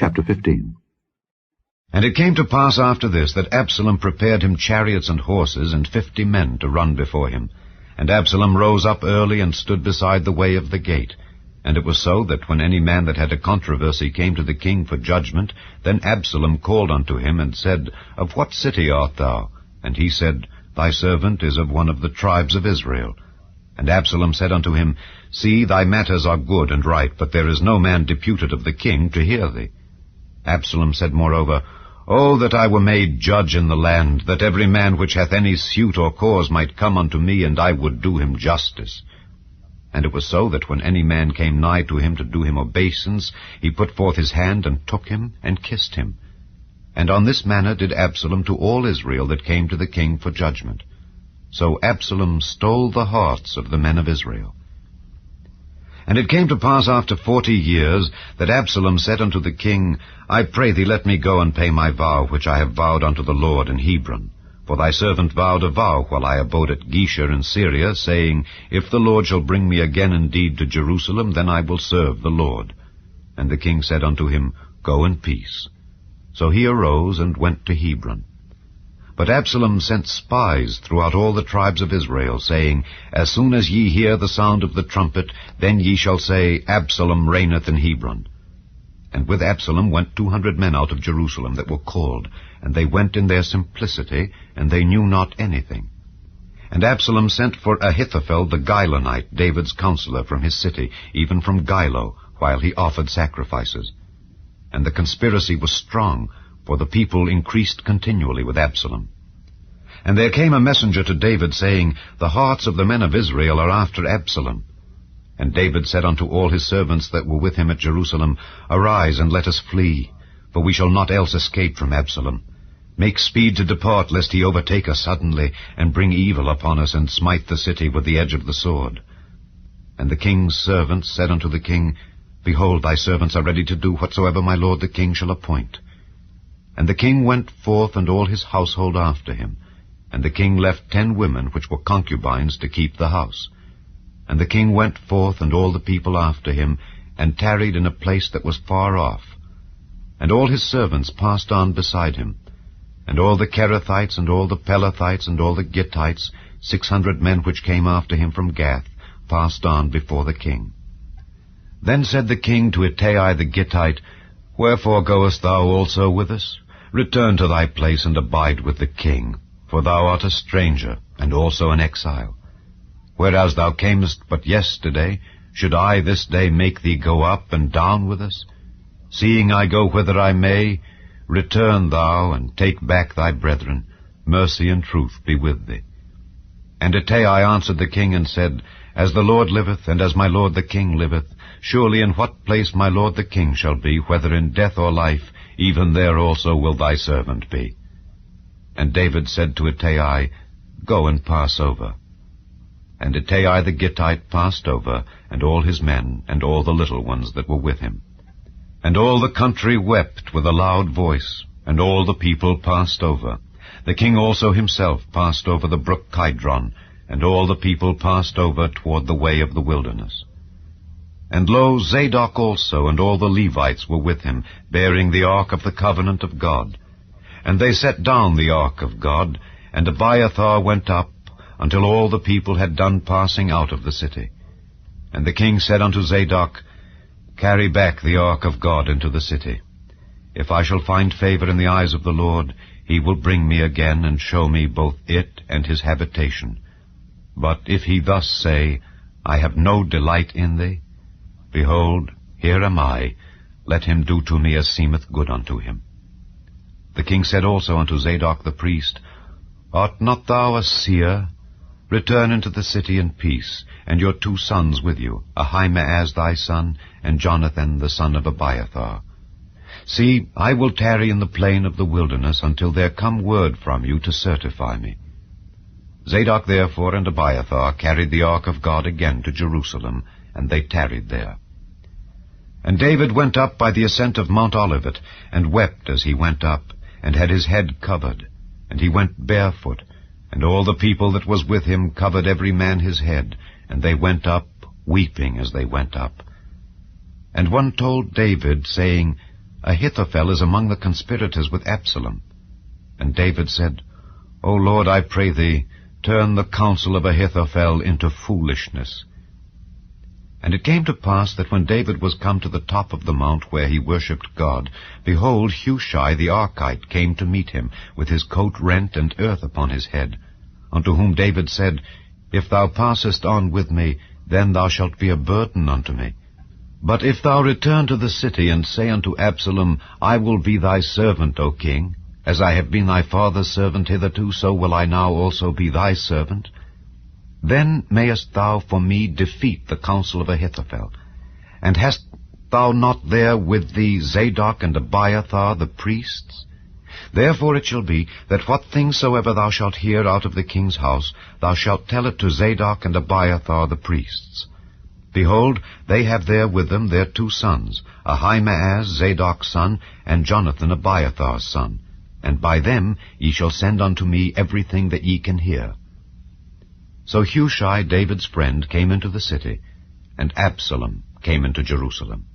Chapter 15. And it came to pass after this that Absalom prepared him chariots and horses, and 50 men to run before him. And Absalom rose up early, and stood beside the way of the gate. And it was so that when any man that had a controversy came to the king for judgment, then Absalom called unto him, and said, Of what city art thou? And he said, Thy servant is of one of the tribes of Israel. And Absalom said unto him, See, thy matters are good and right, but there is no man deputed of the king to hear thee. Absalom said moreover, O that I were made judge in the land, that every man which hath any suit or cause might come unto me, and I would do him justice. And it was so that when any man came nigh to him to do him obeisance, he put forth his hand, and took him, and kissed him. And on this manner did Absalom to all Israel that came to the king for judgment. So Absalom stole the hearts of the men of Israel. And it came to pass after 40 years, that Absalom said unto the king, I pray thee, let me go and pay my vow, which I have vowed unto the Lord in Hebron. For thy servant vowed a vow while I abode at Geshur in Syria, saying, If the Lord shall bring me again indeed to Jerusalem, then I will serve the Lord. And the king said unto him, Go in peace. So he arose and went to Hebron. But Absalom sent spies throughout all the tribes of Israel, saying, As soon as ye hear the sound of the trumpet, then ye shall say, Absalom reigneth in Hebron. And with Absalom went 200 men out of Jerusalem that were called, and they went in their simplicity, and they knew not anything. And Absalom sent for Ahithophel the Gilonite, David's counselor, from his city, even from Gilo, while he offered sacrifices. And the conspiracy was strong, for the people increased continually with Absalom. And there came a messenger to David, saying, The hearts of the men of Israel are after Absalom. And David said unto all his servants that were with him at Jerusalem, Arise, and let us flee, for we shall not else escape from Absalom. Make speed to depart, lest he overtake us suddenly, and bring evil upon us, and smite the city with the edge of the sword. And the king's servants said unto the king, Behold, thy servants are ready to do whatsoever my lord the king shall appoint. And the king went forth, and all his household after him. And the king left 10 women which were concubines to keep the house. And the king went forth, and all the people after him, and tarried in a place that was far off. And all his servants passed on beside him. And all the Kerethites, and all the Pelethites, and all the Gittites, 600 men which came after him from Gath, passed on before the king. Then said the king to Ittai the Gittite, Wherefore goest thou also with us? Return to thy place, and abide with the king, for thou art a stranger, and also an exile. Whereas thou camest but yesterday, should I this day make thee go up and down with us? Seeing I go whither I may, return thou, and take back thy brethren. Mercy and truth be with thee. And Ittai answered the king, and said, As the Lord liveth, and as my lord the king liveth, surely in what place my lord the king shall be, whether in death or life, even there also will thy servant be. And David said to Ittai, Go and pass over. And Ittai the Gittite passed over, and all his men, and all the little ones that were with him. And all the country wept with a loud voice, and all the people passed over. The king also himself passed over the brook Kidron, and all the people passed over toward the way of the wilderness. And lo, Zadok also and all the Levites were with him, bearing the ark of the covenant of God. And they set down the ark of God, and Abiathar went up, until all the people had done passing out of the city. And the king said unto Zadok, Carry back the ark of God into the city. If I shall find favor in the eyes of the Lord, he will bring me again, and show me both it and his habitation. But if he thus say, I have no delight in thee, behold, here am I, let him do to me as seemeth good unto him. The king said also unto Zadok the priest, Art not thou a seer? Return into the city in peace, and your 2 sons with you, Ahimaaz thy son, and Jonathan the son of Abiathar. See, I will tarry in the plain of the wilderness until there come word from you to certify me. Zadok therefore and Abiathar carried the ark of God again to Jerusalem, and they tarried there. And David went up by the ascent of Mount Olivet, and wept as he went up, and had his head covered, and he went barefoot, and all the people that was with him covered every man his head, and they went up, weeping as they went up. And one told David, saying, Ahithophel is among the conspirators with Absalom. And David said, O Lord, I pray thee, turn the counsel of Ahithophel into foolishness. And it came to pass that when David was come to the top of the mount where he worshipped God, behold, Hushai the Archite came to meet him, with his coat rent and earth upon his head, unto whom David said, If thou passest on with me, then thou shalt be a burden unto me. But if thou return to the city, and say unto Absalom, I will be thy servant, O king, as I have been thy father's servant hitherto, so will I now also be thy servant, then mayest thou for me defeat the counsel of Ahithophel. And hast thou not there with thee Zadok and Abiathar the priests? Therefore it shall be, that what things soever thou shalt hear out of the king's house, thou shalt tell it to Zadok and Abiathar the priests. Behold, they have there with them their 2 sons, Ahimaaz Zadok's son, and Jonathan Abiathar's son. And by them ye shall send unto me everything that ye can hear. So Hushai, David's friend, came into the city, and Absalom came into Jerusalem.